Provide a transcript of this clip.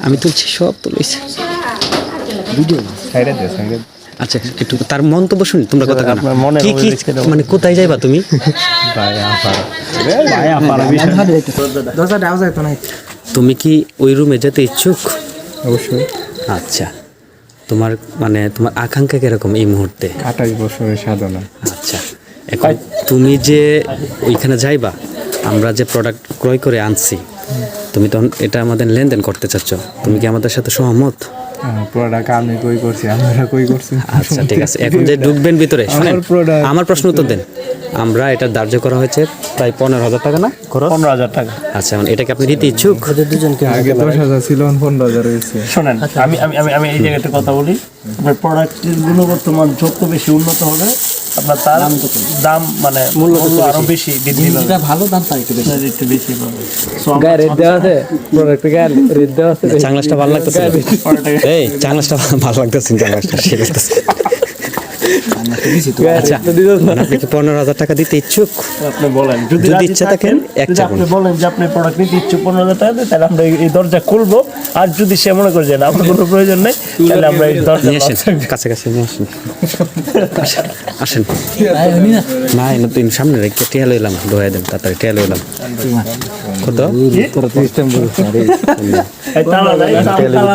আমি তুলছি, সব তুলিস ভিডিও। আচ্ছা, একটু তার মন্তব্য শুনি। তোমরা কথা কি কি মানে কোথায় যাইবা তুমি? তুমি কি ওই রুমে যেতে ইচ্ছুক? অবশ্যই। আচ্ছা, তোমার মানে তোমার আকাঙ্ক্ষা কিরকম এই মুহূর্তে? 28 বছরের সাধনা। আচ্ছা, এখন তুমি যে ওইখানে যাইবা, আমরা যে প্রোডাক্ট ক্রয় করে আনছি, তুমি তখন এটা আমাদের লেনদেন করতে চাচ্ছ, তুমি কি আমাদের সাথে সহমত? প্রোডাক্ট আমি কই করছি, আমরা কই করছি। আচ্ছা ঠিক আছে, এখন যে ঢুকবেন ভিতরে, শুনেন আমার প্রশ্ন উত্তর দেন। আমরা এটা ধার্য করা হয়েছে প্রায় 15,000 টাকা না? 15,000 টাকা। আচ্ছা, এটা কি আপনি দিতে ইচ্ছুক? আগে 10,000 ছিল, 15,000 হয়েছে। শোনেন, আমি আমি আমি আমি এই জায়গাতে কথা বলি। আপনার প্রোডাক্টের গুণগত মান যত বেশি উন্নত হবে, আপনার তার দাম মানে মূল্য আরো বেশি বৃদ্ধি পাবে। ভালো দাম তাই একটু বেশি পাবে। গায়ে রেট দেওয়া আছে, প্রোডাক্টে গায়ে রেট দেওয়া আছে। চাংলাসটা ভালো লাগতেছে? এই চাংলাসটা ভালো লাগতেছে, চাংলাসটা ঠিক আছে। আচ্ছা, আপনি কি 15,000 টাকা দিতে ইচ্ছুক? আপনি বলেন, যদি ইচ্ছা থাকেন আপনি বলেন যে আপনি প্রোডাক্ট নিতে ইচ্ছুক 15,000 টাকা দিয়ে, তাহলে আমরা এই দরজা খুলবো। আর যদি সে মনে করে যে না, আমার কোনো প্রয়োজন নেই, তাহলে আমরা এই দরজা নিয়ে আসেন, কাছে কাছে নিয়ে আসেন। আসেন না, এনে তো সামনে রেখে টিয়া লইলাম, দোয়া দেন তাড়াতাড়ি, টিয়া লইলাম। কত? এই তালা